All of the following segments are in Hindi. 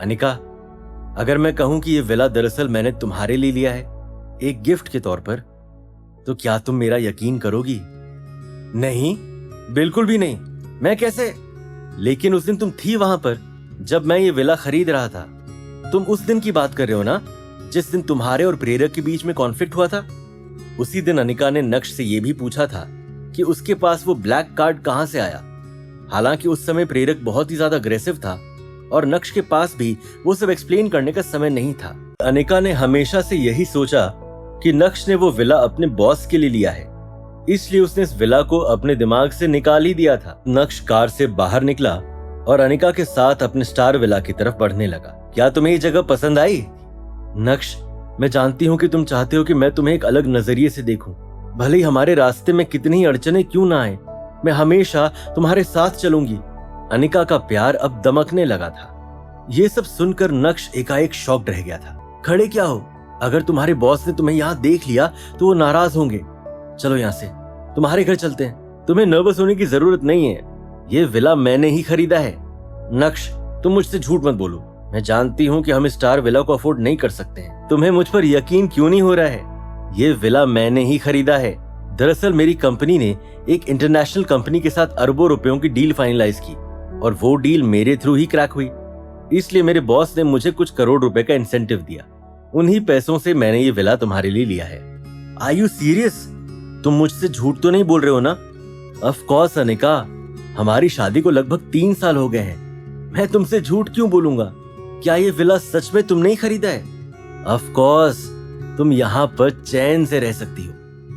अनिका, अगर मैं कहूं कि ये विला दरअसल मैंने तुम्हारे लिए लिया है एक गिफ्ट के तौर पर, तो क्या तुम मेरा यकीन करोगी? नहीं, बिल्कुल भी नहीं। मैं कैसे? लेकिन उस दिन तुम थी वहां पर जब मैं ये विला खरीद रहा था। तुम उस दिन की बात कर रहे हो ना, जिस दिन तुम्हारे और प्रेरक के बीच में कॉन्फ्लिक्ट हुआ था। उसी दिन अनिका ने नक्श से यह भी पूछा था कि उसके पास वो ब्लैक कार्ड कहां से आया। हालांकि उस समय प्रेरक बहुत ही ज्यादा अग्रेसिव था और नक्श के पास भी वो सब एक्सप्लेन करने का समय नहीं था। अनिका ने हमेशा से यही सोचा कि नक्श ने वो विला अपने बॉस के लिए लिया है, इसलिए उसने इस विला को अपने दिमाग से निकाल ही दिया था। नक्श कार से बाहर निकला और अनिका के साथ अपने स्टार विला की तरफ बढ़ने लगा। क्या तुम्हें ये जगह पसंद आई? नक्श, मैं जानती हूँ कि तुम चाहते हो कि मैं तुम्हें एक अलग नजरिए से देखूं। भले ही हमारे रास्ते में कितनी ही अड़चने क्यों ना आए, मैं हमेशा तुम्हारे साथ चलूंगी। अनिका का प्यार अब दमकने लगा था। ये सब सुनकर नक्श एकाएक शॉक्ड रह गया था। खड़े क्या हो? अगर तुम्हारे बॉस ने तुम्हें यहाँ देख लिया तो वो नाराज होंगे। चलो यहाँ से, तुम्हारे घर चलते हैं। तुम्हें नर्वस होने की जरूरत नहीं है, ये विला मैंने ही खरीदा है। नक्श, तुम मुझसे झूठ मत बोलो। मैं जानती हूँ कि हम स्टार विला को अफोर्ड नहीं कर सकते हैं। तुम्हें मुझ पर यकीन क्यों नहीं हो रहा है? ये विला मैंने ही खरीदा है। दरअसल मेरी कंपनी ने एक इंटरनेशनल कंपनी के साथ अरबों रुपयों की डील फाइनलाइज की और वो डील मेरे थ्रू ही क्रैक हुई। इसलिए मेरे बॉस ने मुझे कुछ करोड़ रुपए का इंसेंटिव दिया। उन्हीं पैसों से मैंने ये विला तुम्हारे लिए लिया है। Are you serious? तुम मुझसे झूठ तो नहीं बोल रहे हो ना? ऑफ कोर्स अनिका, हमारी शादी को लगभग 3 साल हो गए हैं। मैं तुमसे झूठ क्यों बोलूंगा? क्या ये विला सच में तुमने ही खरीदा है? ऑफ कोर्स, तुम यहाँ पर चैन से रह सकती हो।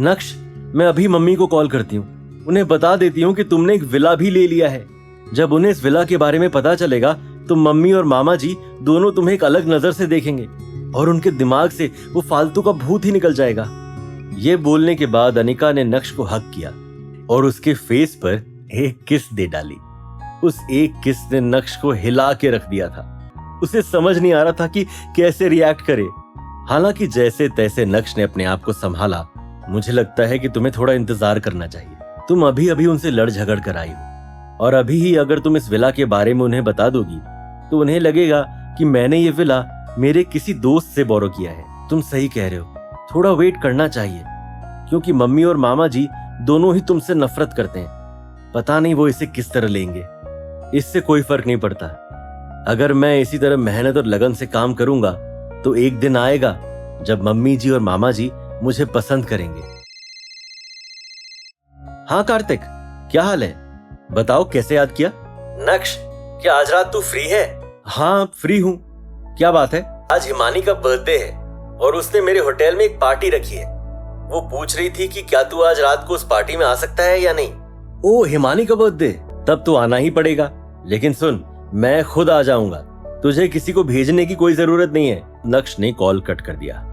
नक्श, मैं अभी मम्मी को कॉल करती हूँ, उन्हें बता देती हूँ कि तुमने एक विला भी ले लिया है। जब उन्हें इस विला के बारे में पता चलेगा तो मम्मी और मामा जी दोनों तुम्हें एक अलग नजर से देखेंगे और उनके दिमाग से वो फालतू का भूत ही निकल जाएगा। ये बोलने के बाद अनिका ने नक्श को हक किया और उसके फेस पर एक किस दे डाली। उस एक किस ने नक्श को हिला के रख दिया था। उसे समझ नहीं आ रहा था कि कैसे रिएक्ट करे। हालांकि जैसे तैसे नक्श ने अपने आप को संभाला। मुझे लगता है कि तुम्हें थोड़ा इंतजार करना चाहिए। तुम अभी अभी उनसे लड़ झगड़ कर आई हो और अभी ही अगर तुम इस विला के बारे में उन्हें बता दोगी तो उन्हें लगेगा कि मैंने ये विला मेरे किसी दोस्त से बोरो किया है। तुम सही कह रहे हो, थोड़ा वेट करना चाहिए, क्योंकि मम्मी और मामा जी दोनों ही तुमसे नफरत करते हैं। पता नहीं वो इसे किस तरह लेंगे। इससे कोई फर्क नहीं पड़ता। अगर मैं इसी तरह मेहनत और लगन से काम करूंगा तो एक दिन आएगा जब मम्मी जी और मामा जी मुझे पसंद करेंगे। हाँ कार्तिक, क्या हाल है? बताओ, कैसे याद किया? नक्श, क्या आज रात तू फ्री है? हाँ फ्री हूँ। क्या बात है? आज हिमानी का बर्थडे है और उसने मेरे होटल में एक पार्टी रखी है। वो पूछ रही थी कि क्या तू आज रात को उस पार्टी में आ सकता है या नहीं। ओ, हिमानी का बर्थडे, तब तो आना ही पड़ेगा। लेकिन सुन, मैं खुद आ जाऊंगा, तुझे किसी को भेजने की कोई जरूरत नहीं है। नक्श ने कॉल कट कर दिया।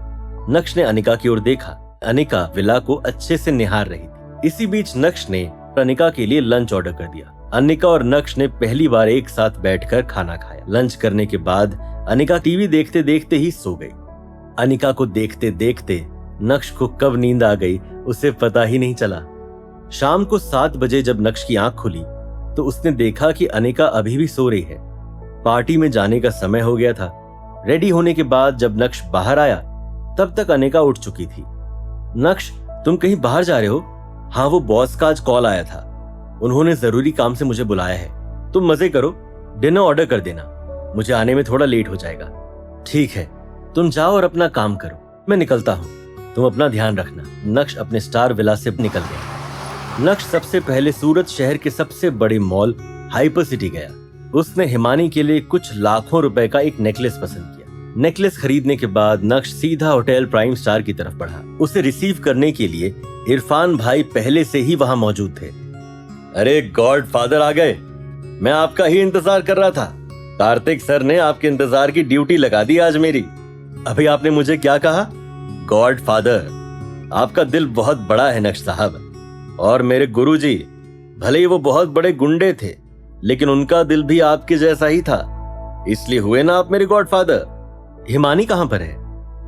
नक्श ने अनिका की ओर देखा। अनिका विला को अच्छे से निहार रही थी। इसी बीच नक्श ने अनिका के लिए लंच ऑर्डर कर दिया। अनिका और नक्श ने पहली बार एक साथ बैठकर खाना खाया। लंच करने के बाद अनिका टीवी देखते देखते ही सो गई। अनिका को देखते देखते नक्श को कब नींद आ गई उसे पता ही नहीं चला। शाम को 7 बजे जब नक्श की आंख खुली तो उसने देखा कि अनिका अभी भी सो रही है। पार्टी में जाने का समय हो गया था। रेडी होने के बाद जब नक्श बाहर आया तब तक अनिका उठ चुकी थी। नक्श, तुम कहीं बाहर जा रहे हो? हाँ, वो बॉस का आज कॉल आया था, उन्होंने जरूरी काम से मुझे बुलाया है। तुम मजे करो, डिनर ऑर्डर कर देना, मुझे आने में थोड़ा लेट हो जाएगा। ठीक है, तुम जाओ और अपना काम करो, मैं निकलता हूँ, तुम अपना ध्यान रखना। नक्श अपने स्टार विला से निकल गया। नक्श सबसे पहले सूरत शहर के सबसे बड़े मॉल हाइपर सिटी गया। उसने हिमानी के लिए कुछ लाखों रुपए का एक नेकलेस पसंद किया। नेकलेस खरीदने के बाद नक्श सीधा होटल प्राइम स्टार की तरफ बढ़ा। उसे रिसीव करने के लिए इरफान भाई पहले से ही वहां मौजूद थे। अरे गॉड फादर आ गए, मैं आपका ही इंतजार कर रहा था। कार्तिक सर ने आपके इंतजार की ड्यूटी लगा दी आज मेरी। अभी आपने मुझे क्या कहा? गॉड फादर, आपका दिल बहुत बड़ा है नक्श साहब। और मेरे गुरुजी, भले ही वो बहुत बड़े गुंडे थे, लेकिन उनका दिल भी आपके जैसा ही था, इसलिए हुए ना आप मेरे गॉड फादर। हिमानी कहाँ पर है?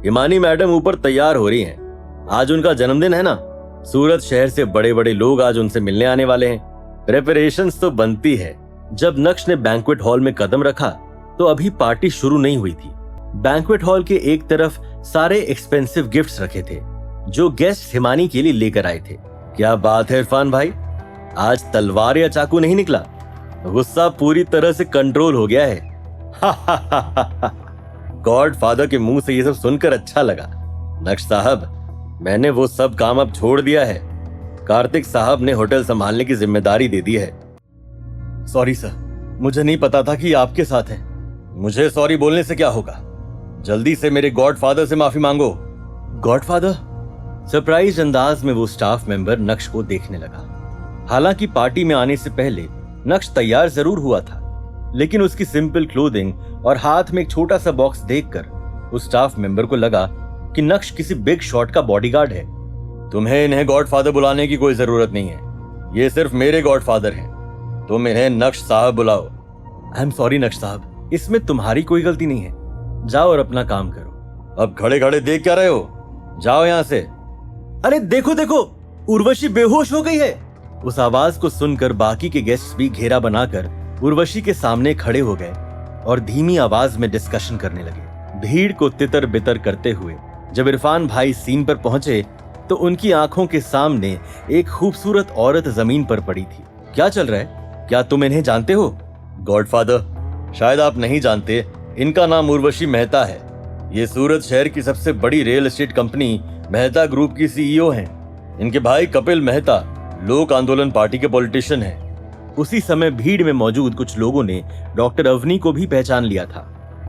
हिमानी मैडम ऊपर तैयार हो रही हैं, आज उनका जन्मदिन है ना। सूरत शहर से बड़े बड़े लोग आज उनसे मिलने आने वाले हैं, प्रेपरेशंस तो बनती है। जब नक्श ने बैंक्वेट हॉल में कदम रखा तो अभी पार्टी शुरू नहीं हुई थी। बैंक्वेट हॉल के एक तरफ सारे एक्सपेंसिव गिफ्ट्स रखे थे जो गेस्ट हिमानी के लिए लेकर आए थे। क्या बात है इरफान भाई, आज तलवार या चाकू नहीं निकला? गुस्सा पूरी तरह से कंट्रोल हो गया है। गॉडफादर के मुंह से ये सब सुनकर अच्छा लगा। नक्श साहब, मैंने वो सब काम अब छोड़ दिया है। कार्तिक साहब ने होटल संभालने की जिम्मेदारी दे दी है। सॉरी सर, मुझे नहीं पता था कि आपके साथ हैं। मुझे सॉरी बोलने से क्या होगा? जल्दी से मेरे गॉडफादर से माफी मांगो। गॉडफादर? सरप्राइज अंदाज में वो स्टाफ मेंबर नक्श को देखने लगा। हालांकि पार्टी में आने से पहले नक्श तैयार जरूर हुआ था, लेकिन उसकी सिंपल क्लोथिंग और हाथ में एक छोटा सा बॉक्स देखकर उस स्टाफ मेंबर को लगा कि नक्श किसी बिग शॉट का बॉडीगार्ड है। तुम्हें इन्हें गॉडफादर बुलाने की कोई जरूरत नहीं है, ये सिर्फ मेरे गॉडफादर हैं। तुम इन्हें नक्श साहब बुलाओ। आई एम सॉरी नक्श साहब, इसमें तुम्हारी कोई गलती नहीं है। जाओ और अपना काम करो। अब खड़े खड़े देख क्या रहे हो? जाओ यहां से। अरे देखो देखो, उर्वशी बेहोश हो गई है। उस आवाज को सुनकर बाकी के गेस्ट भी घेरा बनाकर उर्वशी के सामने खड़े हो गए और धीमी आवाज में डिस्कशन करने लगे। भीड़ को तितर बितर करते हुए जब इरफान भाई सीन पर पहुंचे तो उनकी आंखों के सामने एक खूबसूरत औरत जमीन पर पड़ी थी। क्या चल रहा है? क्या तुम इन्हें जानते हो? गॉडफादर, शायद आप नहीं जानते, इनका नाम उर्वशी मेहता है। ये सूरत शहर की सबसे बड़ी real estate company Mehta group की सीईओ हैं। इनके भाई कपिल मेहता लोक आंदोलन पार्टी के पॉलिटिशियन हैं। उसी समय भीड़ में मौजूद कुछ लोगों ने डॉक्टर अवनी को भी पहचान लिया था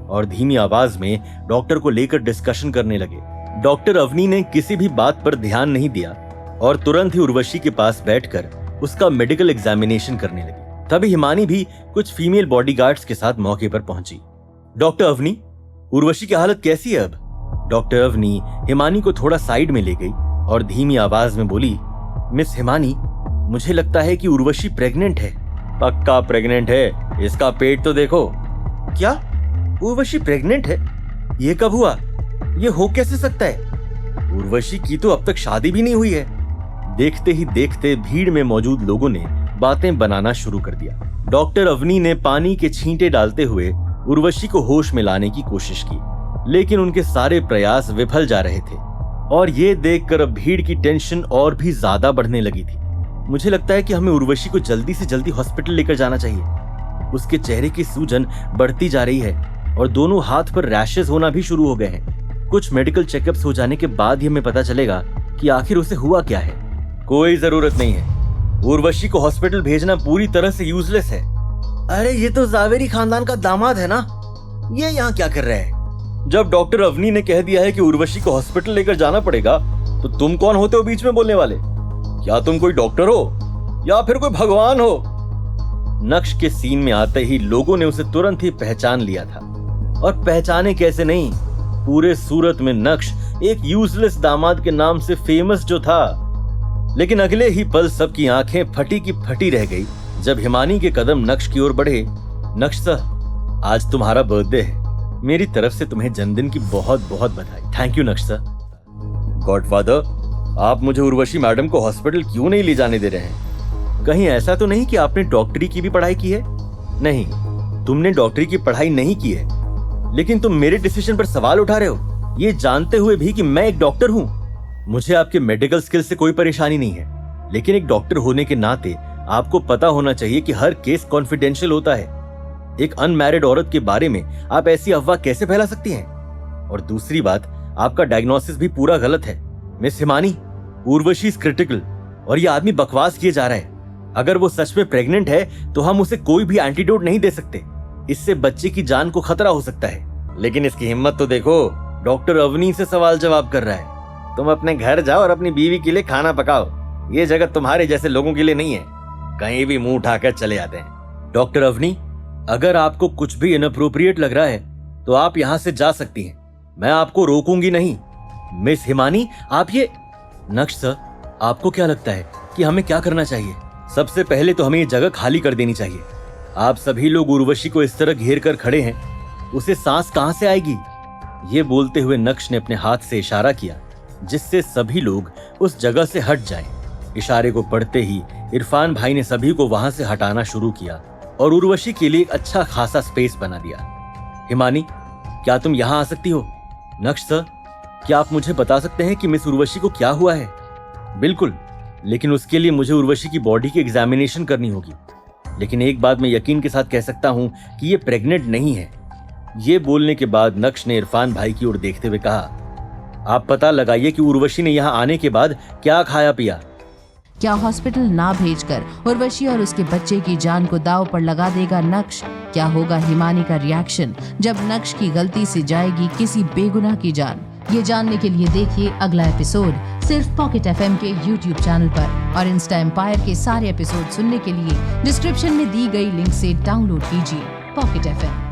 और धीमी आवाज में डॉक्टर को लेकर डिस्कशन करने लगे। डॉक्टर अवनी ने किसी भी बात पर ध्यान नहीं दिया और तुरंत ही उर्वशी के पास बैठकर उसका मेडिकल एग्जामिनेशन करने लगी। तभी हिमानी भी कुछ फीमेल बॉडीगार्ड्स के साथ मौके पर पहुंची। डॉक्टर अवनी, उर्वशी की हालत कैसी है अब? डॉक्टर अवनी हिमानी को थोड़ा साइड में ले गई और धीमी आवाज में बोली, मिस हिमानी, मुझे लगता है कि उर्वशी प्रेग्नेंट है। पक्का प्रेग्नेंट है, इसका पेट तो देखो। क्या उर्वशी प्रेग्नेंट है? ये कब हुआ? ये हो कैसे सकता है? उर्वशी की तो अब तक शादी भी नहीं हुई है। देखते ही देखते भीड़ में मौजूद लोगों ने बातें बनाना शुरू कर दिया। डॉक्टर अवनी ने पानी के छींटे डालते हुए उर्वशी को होश में लाने की कोशिश की, लेकिन उनके सारे प्रयास विफल जा रहे थे और ये देखकर अब भीड़ की टेंशन और भी ज्यादा बढ़ने लगी थी। मुझे लगता है कि हमें उर्वशी को जल्दी से जल्दी हॉस्पिटल लेकर जाना चाहिए। उसके चेहरे की सूजन बढ़ती जा रही है और दोनों हाथ पर रैशेस होना भी शुरू हो गए हैं। कुछ मेडिकल चेकअप्स हो जाने के बाद ही हमें पता चलेगा कि आखिर उसे हुआ क्या है। कोई जरूरत नहीं है, उर्वशी को हॉस्पिटल भेजना पूरी तरह से यूजलेस है। अरे ये तो जावेरी खानदान का दामाद है ना, ये यहाँ क्या कर रहा है? जब डॉक्टर अवनी ने कह दिया है कि उर्वशी को हॉस्पिटल लेकर जाना पड़ेगा, तो तुम कौन होते हो बीच में बोलने वाले? क्या तुम कोई डॉक्टर हो या फिर कोई भगवान हो? नक्श के सीन में आते ही लोगों ने उसे तुरंत ही पहचान लिया था, और पहचाने कैसे नहीं, पूरे सूरत में नक्श एक यूजलेस दामाद के नाम से फेमस जो था। लेकिन अगले ही पल सबकी आंखें फटी की फटी रह गई जब हिमानी के कदम नक्श की ओर बढ़े। नक्श सर, आज तुम्हारा बर्थडे है, मेरी तरफ से तुम्हें जन्मदिन की बहुत बहुत बधाई। थैंक यू नक्श सर। गॉडफादर, आप मुझे उर्वशी मैडम को हॉस्पिटल क्यों नहीं ले जाने दे रहे हैं? कहीं ऐसा तो नहीं कि आपने डॉक्टरी की भी पढ़ाई की है? नहीं, तुमने डॉक्टरी की पढ़ाई नहीं की है, लेकिन तुम मेरे डिसीजन पर सवाल उठा रहे हो, ये जानते हुए भी कि मैं एक डॉक्टर हूँ। मुझे आपके मेडिकल स्किल से कोई परेशानी नहीं है, लेकिन एक डॉक्टर होने के नाते आपको पता होना चाहिए कि हर केस कॉन्फिडेंशियल होता है। एक अनमैरिड औरत के बारे में आप ऐसी अफवाह कैसे फैला सकती हैं? और दूसरी बात, आपका डायग्नोसिस भी पूरा गलत है। Miss Himani, Urvashi is critical और ये आदमी बकवास किए जा रहा है। अगर वो सच में प्रेग्नेंट है तो हम उसे कोई भी एंटीडोट नहीं दे सकते, इससे बच्चे की जान को खतरा हो सकता है। लेकिन इसकी हिम्मत तो देखो, डॉक्टर अवनी से सवाल जवाब कर रहा है। तुम अपने घर जाओ और अपनी बीवी के लिए खाना पकाओ, ये जगह तुम्हारे जैसे लोगों के लिए नहीं है, कहीं भी मुंह उठाकर चले जाते हैं। डॉक्टर अवनी, अगर आपको कुछ भी इनअप्रोप्रिएट लग रहा है तो आप यहाँ से जा सकती हैं, मैं आपको रोकूंगी नहीं। मिस हिमानी, आप ये। नक्श सर, आपको क्या लगता है कि हमें क्या करना चाहिए? सबसे पहले तो हमें ये जगह खाली कर देनी चाहिए। आप सभी लोग उर्वशी को इस तरह घेर कर खड़े हैं, उसे सांस कहां से आएगी? ये बोलते हुए नक्श ने अपने हाथ से इशारा किया जिससे सभी लोग उस जगह से हट जाएं। इशारे को पढ़ते ही इरफान भाई ने सभी को वहां से हटाना शुरू किया और उर्वशी के लिए एक अच्छा खासा स्पेस बना दिया। हिमानी, क्या तुम यहाँ आ सकती हो? नक्श सर, क्या आप मुझे बता सकते हैं कि मिस उर्वशी को क्या हुआ है? बिल्कुल, लेकिन उसके लिए मुझे उर्वशी की बॉडी की एग्जामिनेशन करनी होगी। लेकिन एक बात मैं यकीन के साथ कह सकता हूं कि ये प्रेग्नेंट नहीं है। ये बोलने के बाद नक्श ने इरफान भाई की ओर देखते हुए कहा, आप पता लगाइए कि उर्वशी ने यहाँ आने के बाद क्या खाया पिया। क्या हॉस्पिटल ना भेजकर उर्वशी और उसके बच्चे की जान को दांव पर लगा देगा नक्श? क्या होगा हिमानी का रिएक्शन जब नक्श की गलती से जाएगी किसी बेगुनाह की जान? ये जानने के लिए देखिए अगला एपिसोड सिर्फ पॉकेट एफएम के YouTube चैनल पर, और इंस्टा एम्पायर के सारे एपिसोड सुनने के लिए डिस्क्रिप्शन में दी गई लिंक से डाउनलोड कीजिए पॉकेट एफएम।